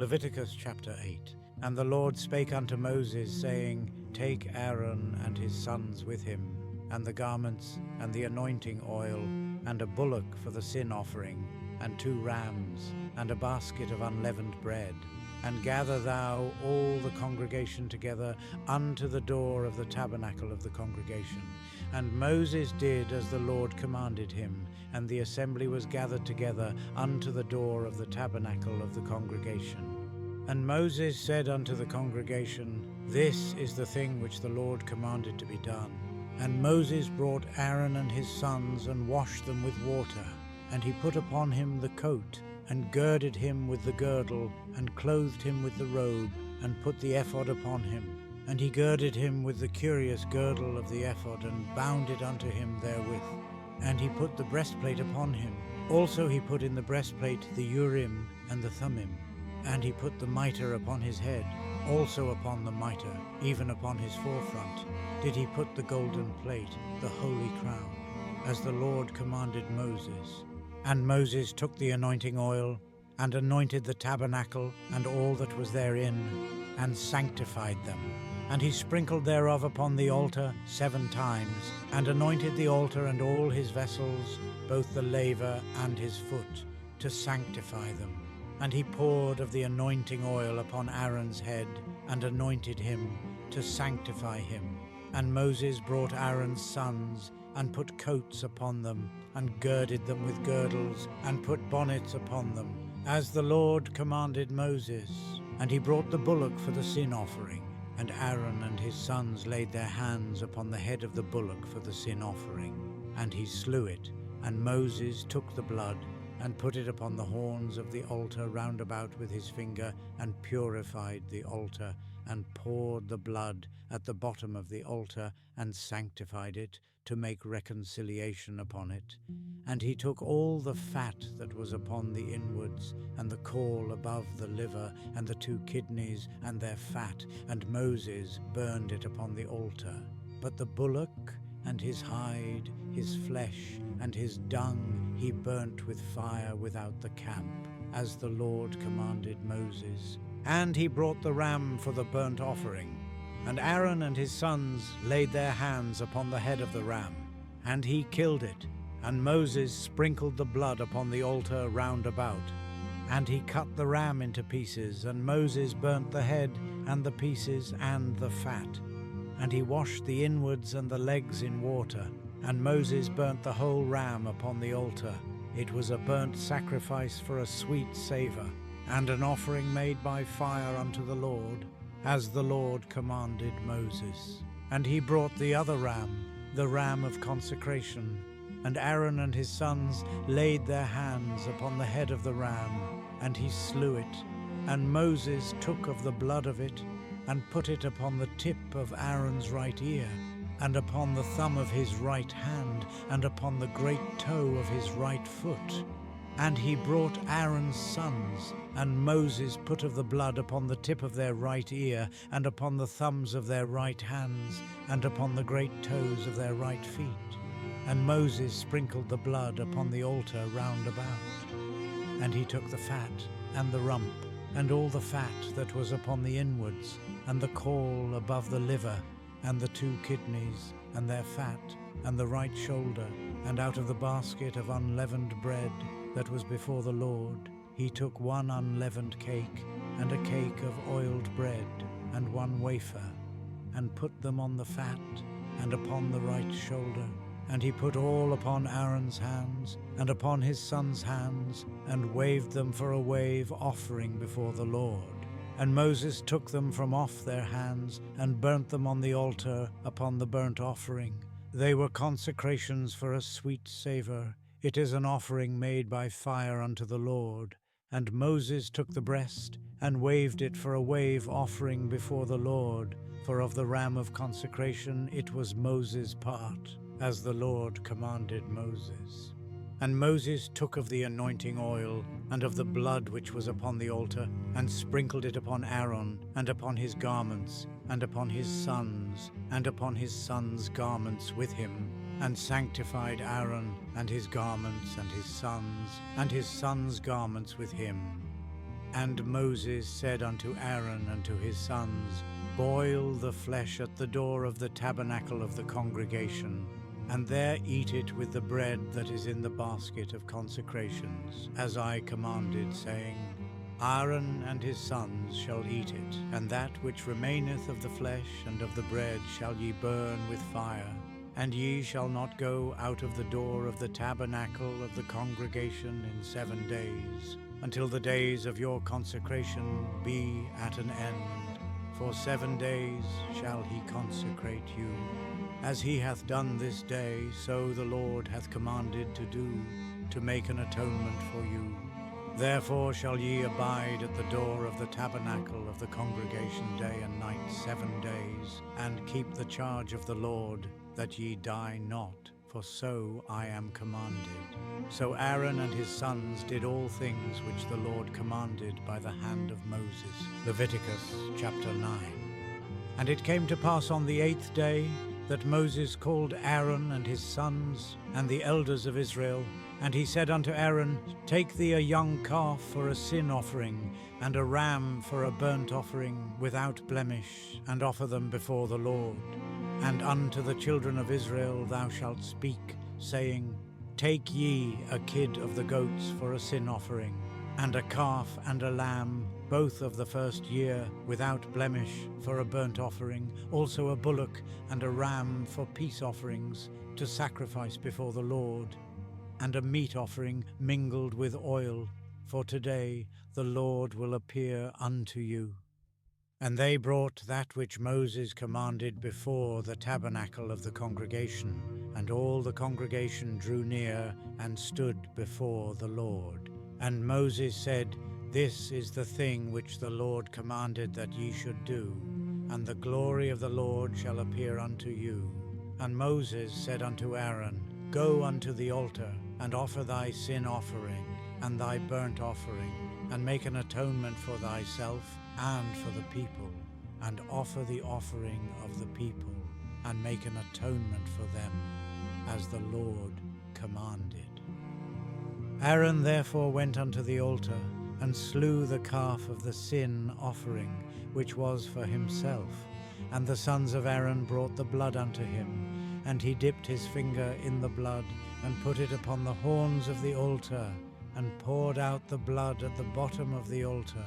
Leviticus chapter 8. And the Lord spake unto Moses, saying, Take Aaron and his sons with him, and the garments, and the anointing oil, and a bullock for the sin offering, and 2 rams, and a basket of unleavened bread. And gather thou all the congregation together unto the door of the tabernacle of the congregation. And Moses did as the Lord commanded him, and the assembly was gathered together unto the door of the tabernacle of the congregation. And Moses said unto the congregation, This is the thing which the Lord commanded to be done. And Moses brought Aaron and his sons, and washed them with water. And he put upon him the coat, and girded him with the girdle, and clothed him with the robe, and put the ephod upon him. And he girded him with the curious girdle of the ephod, and bound it unto him therewith. And he put the breastplate upon him. Also he put in the breastplate the Urim and the Thummim. And he put the mitre upon his head, also upon the mitre, even upon his forefront, did he put the golden plate, the holy crown, as the Lord commanded Moses. And Moses took the anointing oil, and anointed the tabernacle, and all that was therein, and sanctified them. And he sprinkled thereof upon the altar 7 times, and anointed the altar and all his vessels, both the laver and his foot, to sanctify them. And he poured of the anointing oil upon Aaron's head, and anointed him, to sanctify him. And Moses brought Aaron's sons, and put coats upon them, and girded them with girdles, and put bonnets upon them, as the Lord commanded Moses. And he brought the bullock for the sin offering. And Aaron and his sons laid their hands upon the head of the bullock for the sin offering. And he slew it, and Moses took the blood, and put it upon the horns of the altar round about with his finger, and purified the altar, and poured the blood at the bottom of the altar, and sanctified it, to make reconciliation upon it. And he took all the fat that was upon the inwards, and the caul above the liver, and the 2 kidneys, and their fat, and Moses burned it upon the altar. But the bullock, and his hide, his flesh, and his dung he burnt with fire without the camp, as the Lord commanded Moses. And he brought the ram for the burnt offering. And Aaron and his sons laid their hands upon the head of the ram, and he killed it. And Moses sprinkled the blood upon the altar round about. And he cut the ram into pieces, and Moses burnt the head, and the pieces, and the fat. And he washed the inwards and the legs in water. And Moses burnt the whole ram upon the altar. It was a burnt sacrifice for a sweet savour, and an offering made by fire unto the Lord, as the Lord commanded Moses. And he brought the other ram, the ram of consecration. And Aaron and his sons laid their hands upon the head of the ram, and he slew it. And Moses took of the blood of it, and put it upon the tip of Aaron's right ear, and upon the thumb of his right hand, and upon the great toe of his right foot. And he brought Aaron's sons, and Moses put of the blood upon the tip of their right ear, and upon the thumbs of their right hands, and upon the great toes of their right feet. And Moses sprinkled the blood upon the altar round about. And he took the fat, and the rump, and all the fat that was upon the inwards, and the caul above the liver, and the 2 kidneys, and their fat, and the right shoulder, and out of the basket of unleavened bread that was before the Lord, he took 1 unleavened cake, and a cake of oiled bread, and 1 wafer, and put them on the fat, and upon the right shoulder. And he put all upon Aaron's hands, and upon his sons' hands, and waved them for a wave offering before the Lord. And Moses took them from off their hands, and burnt them on the altar upon the burnt offering. They were consecrations for a sweet savour. It is an offering made by fire unto the Lord. And Moses took the breast, and waved it for a wave offering before the Lord. For of the ram of consecration it was Moses' part, as the Lord commanded Moses. And Moses took of the anointing oil, and of the blood which was upon the altar, and sprinkled it upon Aaron, and upon his garments, and upon his sons, and upon his sons' garments with him, and sanctified Aaron, and his garments, and his sons' garments with him. And Moses said unto Aaron and to his sons, Boil the flesh at the door of the tabernacle of the congregation, and there eat it with the bread that is in the basket of consecrations, as I commanded, saying, Aaron and his sons shall eat it, and that which remaineth of the flesh and of the bread shall ye burn with fire. And ye shall not go out of the door of the tabernacle of the congregation in 7 days, until the days of your consecration be at an end. For 7 days shall he consecrate you. As he hath done this day, so the Lord hath commanded to do, to make an atonement for you. Therefore shall ye abide at the door of the tabernacle of the congregation day and night 7 days, and keep the charge of the Lord, that ye die not, for so I am commanded. So Aaron and his sons did all things which the Lord commanded by the hand of Moses. Leviticus chapter 9. And it came to pass on the 8th day that Moses called Aaron and his sons and the elders of Israel, and he said unto Aaron, Take thee a young calf for a sin offering, and a ram for a burnt offering without blemish, and offer them before the Lord. And unto the children of Israel thou shalt speak, saying, Take ye a kid of the goats for a sin offering, and a calf and a lamb, both of the first year, without blemish, for a burnt offering, also a bullock and a ram for peace offerings, to sacrifice before the Lord, and a meat offering mingled with oil, for today the Lord will appear unto you. And they brought that which Moses commanded before the tabernacle of the congregation, and all the congregation drew near and stood before the Lord. And Moses said, This is the thing which the Lord commanded that ye should do, and the glory of the Lord shall appear unto you. And Moses said unto Aaron, Go unto the altar, and offer thy sin offering, and thy burnt offering, and make an atonement for thyself and for the people, and offer the offering of the people, and make an atonement for them, as the Lord commanded. Aaron therefore went unto the altar, and slew the calf of the sin offering, which was for himself. And the sons of Aaron brought the blood unto him, and he dipped his finger in the blood, and put it upon the horns of the altar, and poured out the blood at the bottom of the altar.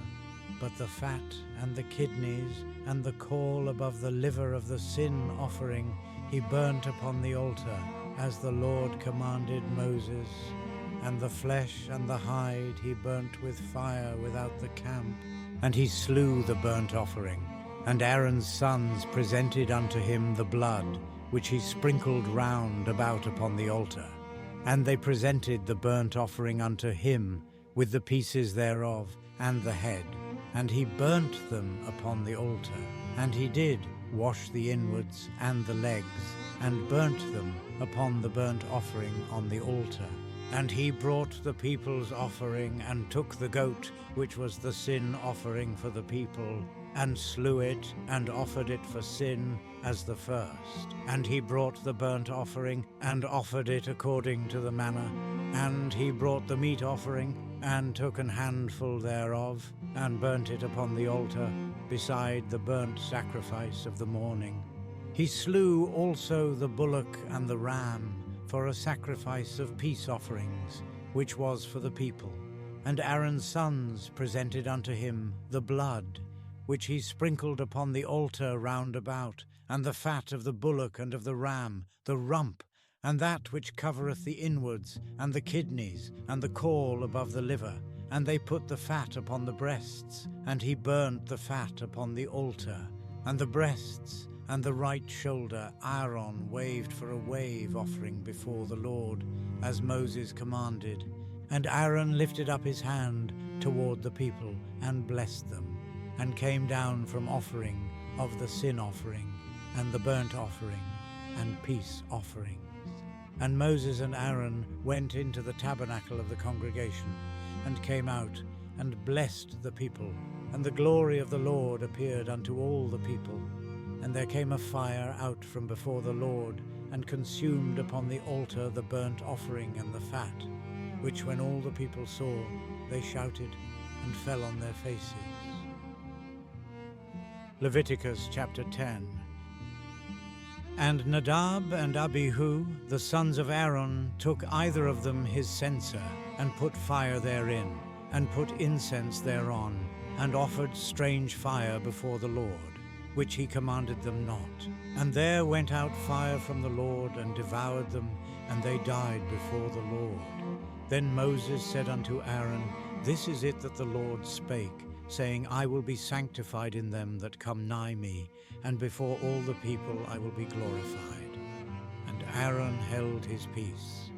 But the fat and the kidneys and the caul above the liver of the sin offering he burnt upon the altar, as the Lord commanded Moses. And the flesh and the hide he burnt with fire without the camp. And he slew the burnt offering. And Aaron's sons presented unto him the blood, which he sprinkled round about upon the altar. And they presented the burnt offering unto him, with the pieces thereof, and the head. And he burnt them upon the altar. And he did wash the inwards and the legs, and burnt them upon the burnt offering on the altar. And he brought the people's offering, and took the goat, which was the sin offering for the people, and slew it, and offered it for sin as the first. And he brought the burnt offering, and offered it according to the manner. And he brought the meat offering, and took an handful thereof, and burnt it upon the altar, beside the burnt sacrifice of the morning. He slew also the bullock and the ram, for a sacrifice of peace offerings, which was for the people. And Aaron's sons presented unto him the blood, which he sprinkled upon the altar round about, and the fat of the bullock and of the ram, the rump, and that which covereth the inwards, and the kidneys, and the caul above the liver. And they put the fat upon the breasts, and he burnt the fat upon the altar. And the breasts and the right shoulder Aaron waved for a wave offering before the Lord, as Moses commanded. And Aaron lifted up his hand toward the people, and blessed them, and came down from offering of the sin offering, and the burnt offering, and peace offerings. And Moses and Aaron went into the tabernacle of the congregation, and came out, and blessed the people. And the glory of the Lord appeared unto all the people. And there came a fire out from before the Lord, and consumed upon the altar the burnt offering and the fat, which when all the people saw, they shouted, and fell on their faces. Leviticus chapter 10. And Nadab and Abihu, the sons of Aaron, took either of them his censer, and put fire therein, and put incense thereon, and offered strange fire before the Lord, which he commanded them not. And there went out fire from the Lord, and devoured them, and they died before the Lord. Then Moses said unto Aaron, This is it that the Lord spake, saying, I will be sanctified in them that come nigh me, and before all the people I will be glorified. And Aaron held his peace.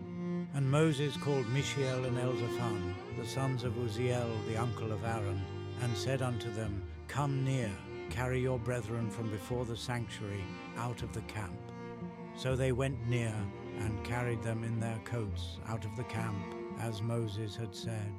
And Moses called Mishael and Elzaphan, the sons of Uzziel, the uncle of Aaron, and said unto them, Come near, carry your brethren from before the sanctuary out of the camp. So they went near, and carried them in their coats out of the camp, as Moses had said.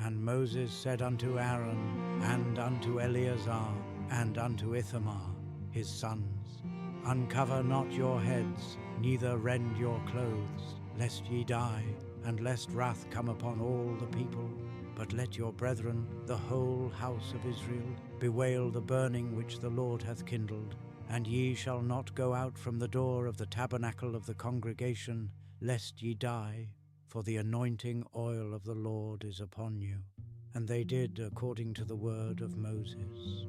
And Moses said unto Aaron, and unto Eleazar, and unto Ithamar, his sons, Uncover not your heads, neither rend your clothes, lest ye die, and lest wrath come upon all the people. But let your brethren, the whole house of Israel, bewail the burning which the Lord hath kindled. And ye shall not go out from the door of the tabernacle of the congregation, lest ye die, for the anointing oil of the Lord is upon you. And they did according to the word of Moses.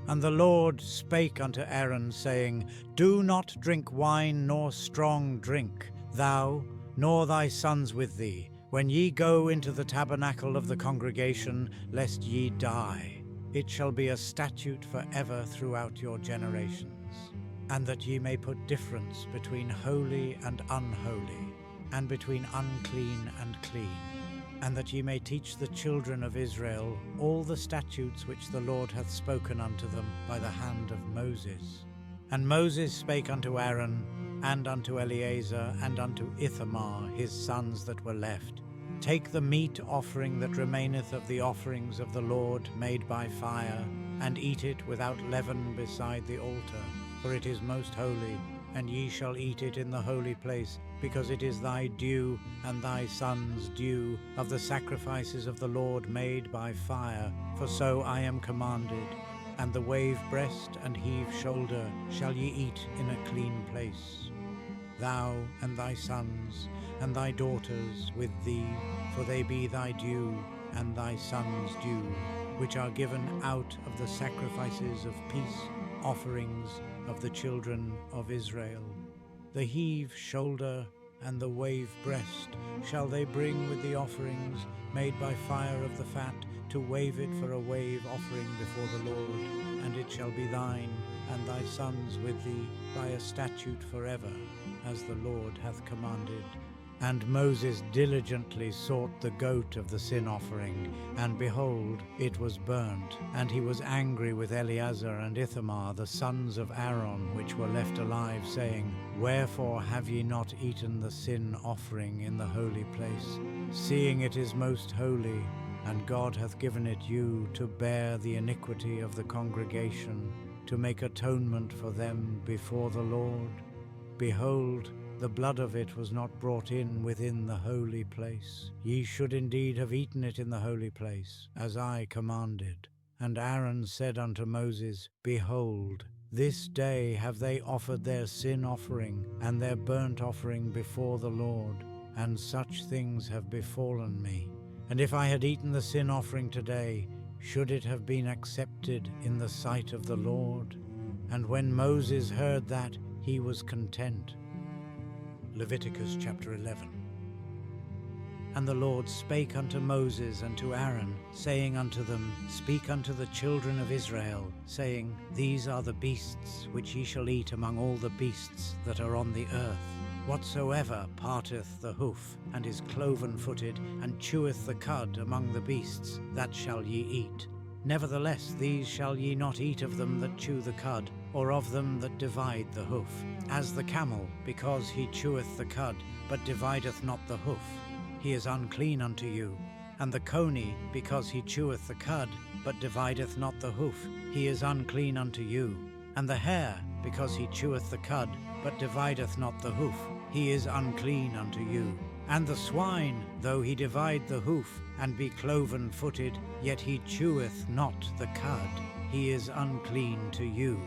And the Lord spake unto Aaron, saying, Do not drink wine nor strong drink, thou, nor thy sons with thee, when ye go into the tabernacle of the congregation, lest ye die. It shall be a statute forever throughout your generations. And that ye may put difference between holy and unholy, and between unclean and clean, and that ye may teach the children of Israel all the statutes which the Lord hath spoken unto them by the hand of Moses. And Moses spake unto Aaron, and unto Eleazar, and unto Ithamar, his sons that were left, Take the meat offering that remaineth of the offerings of the Lord made by fire, and eat it without leaven beside the altar, for it is most holy, and ye shall eat it in the holy place, because it is thy due and thy sons' due of the sacrifices of the Lord made by fire, for so I am commanded. And the wave breast and heave shoulder shall ye eat in a clean place. Thou and thy sons and thy daughters with thee, for they be thy due and thy sons' due, which are given out of the sacrifices of peace offerings of the children of Israel. The heave shoulder and the wave breast shall they bring with the offerings made by fire of the fat, to wave it for a wave offering before the Lord, and it shall be thine and thy sons with thee by a statute forever, as the Lord hath commanded. And Moses diligently sought the goat of the sin offering, and behold, it was burnt. And he was angry with Eleazar and Ithamar, the sons of Aaron, which were left alive, saying, Wherefore have ye not eaten the sin offering in the holy place, seeing it is most holy, and God hath given it you to bear the iniquity of the congregation, to make atonement for them before the Lord? Behold, the blood of it was not brought in within the holy place. Ye should indeed have eaten it in the holy place, as I commanded. And Aaron said unto Moses, Behold, this day have they offered their sin offering and their burnt offering before the Lord, and such things have befallen me. And if I had eaten the sin offering today, should it have been accepted in the sight of the Lord? And when Moses heard that, he was content. Leviticus chapter 11. And the Lord spake unto Moses and to Aaron, saying unto them, Speak unto the children of Israel, saying, These are the beasts which ye shall eat among all the beasts that are on the earth. Whatsoever parteth the hoof, and is cloven-footed, and cheweth the cud among the beasts, that shall ye eat. Nevertheless, these shall ye not eat of them that chew the cud, or of them that divide the hoof. As the camel, because he cheweth the cud, but divideth not the hoof, he is unclean unto you. And the coney, because he cheweth the cud, but divideth not the hoof, he is unclean unto you. And the hare, because he cheweth the cud, but divideth not the hoof, he is unclean unto you. And the swine, though he divide the hoof, and be cloven-footed, yet he cheweth not the cud, he is unclean to you.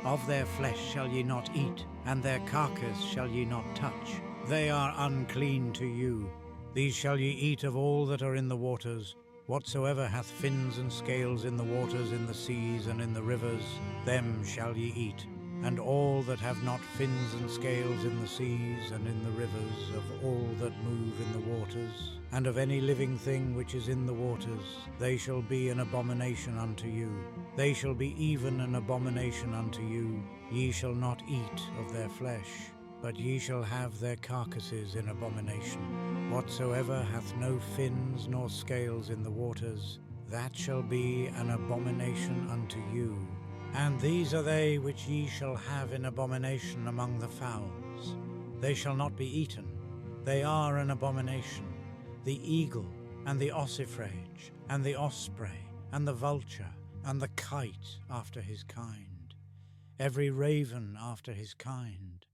Of their flesh shall ye not eat, and their carcass shall ye not touch. They are unclean to you. These shall ye eat of all that are in the waters. Whatsoever hath fins and scales in the waters, in the seas, and in the rivers, them shall ye eat. And all that have not fins and scales in the seas and in the rivers, of all that move in the waters, and of any living thing which is in the waters, they shall be an abomination unto you. They shall be even an abomination unto you. Ye shall not eat of their flesh, but ye shall have their carcasses in abomination. Whatsoever hath no fins nor scales in the waters, that shall be an abomination unto you. And these are they which ye shall have in abomination among the fowls. They shall not be eaten. They are an abomination: the eagle, and the ossifrage, and the osprey, and the vulture, and the kite after his kind, every raven after his kind,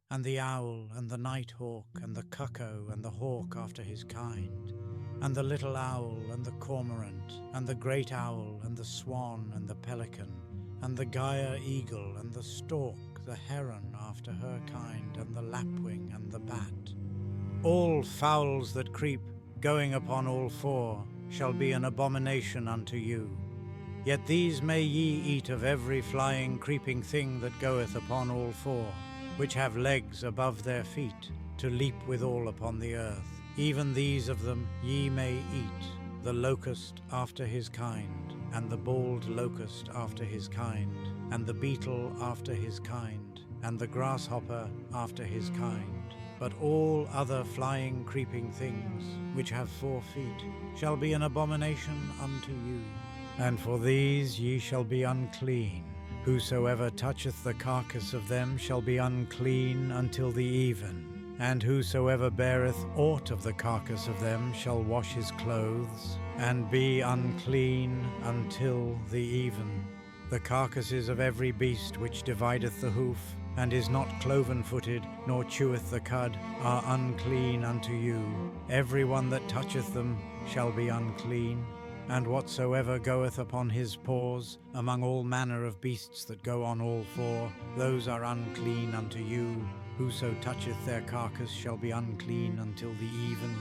and the owl, and the nighthawk, and the cuckoo, and the hawk after his kind, and the little owl, and the cormorant, and the great owl, and the swan, and the pelican, and the gyre eagle, and the stork, the heron after her kind, and the lapwing, and the bat. All fowls that creep, going upon all four, shall be an abomination unto you. Yet these may ye eat of every flying, creeping thing that goeth upon all four, which have legs above their feet, to leap withal upon the earth. Even these of them ye may eat: the locust after his kind, and the bald locust after his kind, and the beetle after his kind, and the grasshopper after his kind. But all other flying, creeping things, which have 4 feet, shall be an abomination unto you. And for these ye shall be unclean. Whosoever toucheth the carcass of them shall be unclean until the even. And whosoever beareth aught of the carcass of them shall wash his clothes, and be unclean until the even. The carcasses of every beast which divideth the hoof, and is not cloven-footed, nor cheweth the cud, are unclean unto you. Every one that toucheth them shall be unclean. And whatsoever goeth upon his paws, among all manner of beasts that go on all 4, those are unclean unto you. Whoso toucheth their carcass shall be unclean until the even.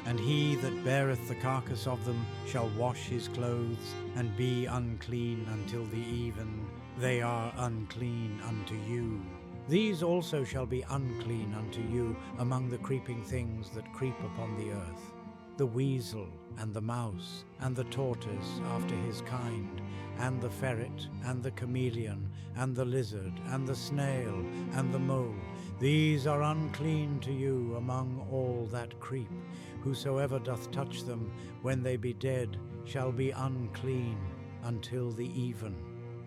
And he that beareth the carcass of them shall wash his clothes, and be unclean until the even. They are unclean unto you. These also shall be unclean unto you among the creeping things that creep upon the earth: the weasel, and the mouse, and the tortoise after his kind, and the ferret, and the chameleon, and the lizard, and the snail, and the mole. These are unclean to you among all that creep. Whosoever doth touch them, when they be dead, shall be unclean until the even.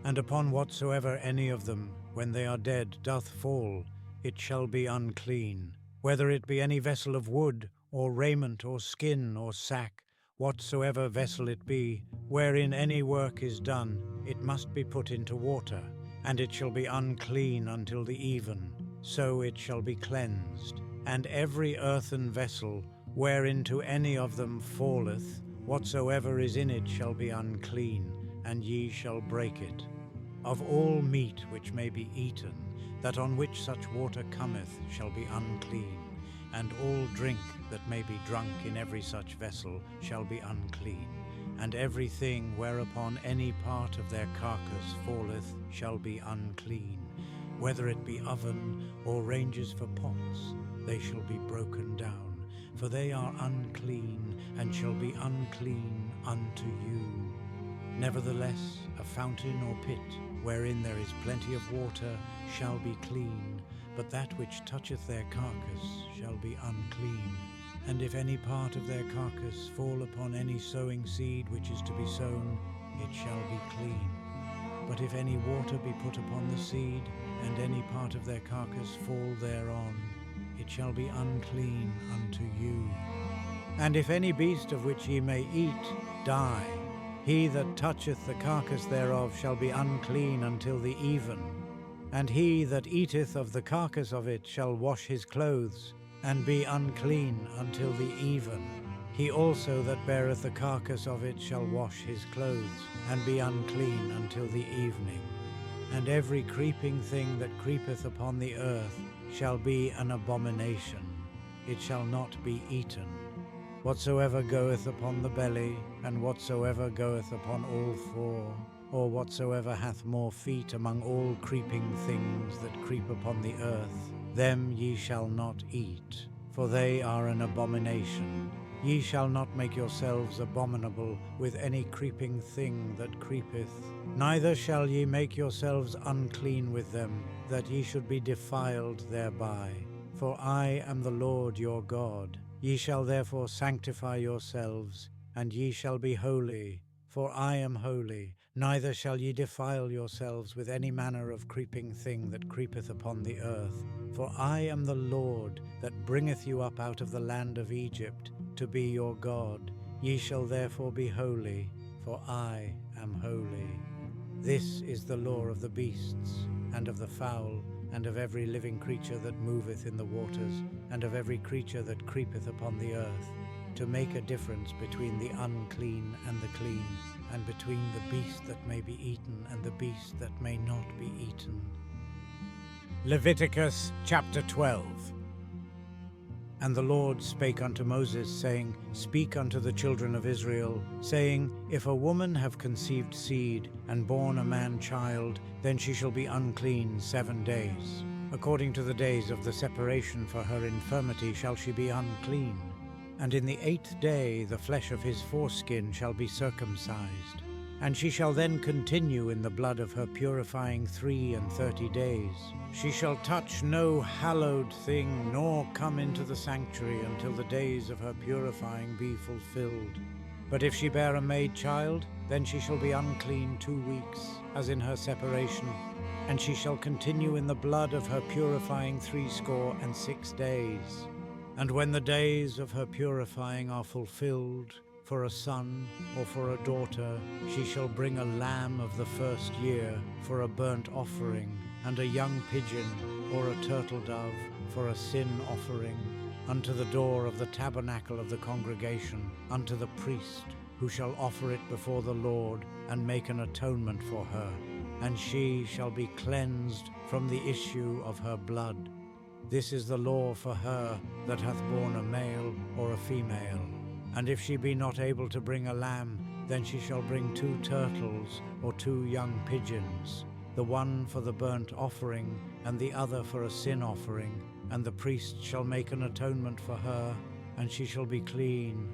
And upon whatsoever any of them, when they are dead, doth fall, it shall be unclean. Whether it be any vessel of wood, or raiment, or skin, or sack, whatsoever vessel it be, wherein any work is done, it must be put into water, and it shall be unclean until the even. So it shall be cleansed. And every earthen vessel, whereinto any of them falleth, whatsoever is in it shall be unclean, and ye shall break it. Of all meat which may be eaten, that on which such water cometh, shall be unclean, and all drink that may be drunk in every such vessel shall be unclean. And everything whereupon any part of their carcass falleth shall be unclean. Whether it be oven, or ranges for pots, they shall be broken down, for they are unclean, and shall be unclean unto you. Nevertheless, a fountain or pit, wherein there is plenty of water, shall be clean, but that which toucheth their carcass shall be unclean. And if any part of their carcass fall upon any sowing seed which is to be sown, it shall be clean. But if any water be put upon the seed, and any part of their carcass fall thereon, it shall be unclean unto you. And if any beast of which ye may eat die, he that toucheth the carcass thereof shall be unclean until the even. And he that eateth of the carcass of it shall wash his clothes, and be unclean until the even. He also that beareth the carcass of it shall wash his clothes, and be unclean until the evening. And every creeping thing that creepeth upon the earth shall be an abomination. It shall not be eaten. Whatsoever goeth upon the belly, and whatsoever goeth upon all four, or whatsoever hath more feet among all creeping things that creep upon the earth, them ye shall not eat, for they are an abomination. Ye shall not make yourselves abominable with any creeping thing that creepeth, neither shall ye make yourselves unclean with them, that ye should be defiled thereby. For I am the Lord your God. Ye shall therefore sanctify yourselves, and ye shall be holy, for I am holy. Neither shall ye defile yourselves with any manner of creeping thing that creepeth upon the earth. For I am the Lord that bringeth you up out of the land of Egypt, to be your God. Ye shall therefore be holy, for I am holy. This is the law of the beasts, and of the fowl, and of every living creature that moveth in the waters, and of every creature that creepeth upon the earth, to make a difference between the unclean and the clean, and between the beast that may be eaten and the beast that may not be eaten. Leviticus chapter 12. And the Lord spake unto Moses, saying, Speak unto the children of Israel, saying, If a woman have conceived seed, and born a man-child, then she shall be unclean 7 days. According to the days of the separation for her infirmity shall she be unclean. And in the 8th day the flesh of his foreskin shall be circumcised. And she shall then continue in the blood of her purifying 33 days. She shall touch no hallowed thing, nor come into the sanctuary until the days of her purifying be fulfilled. But if she bear a maid child, then she shall be unclean 2 weeks, as in her separation. And she shall continue in the blood of her purifying 66 days. And when the days of her purifying are fulfilled, for a son or for a daughter, she shall bring a lamb of the first year for a burnt offering, and a young pigeon or a turtle dove for a sin offering, unto the door of the tabernacle of the congregation, unto the priest, who shall offer it before the Lord, and make an atonement for her. And she shall be cleansed from the issue of her blood. This is the law for her that hath borne a male or a female. And if she be not able to bring a lamb, then she shall bring 2 turtles or 2 young pigeons, the one for the burnt offering, and the other for a sin offering. And the priest shall make an atonement for her, and she shall be clean.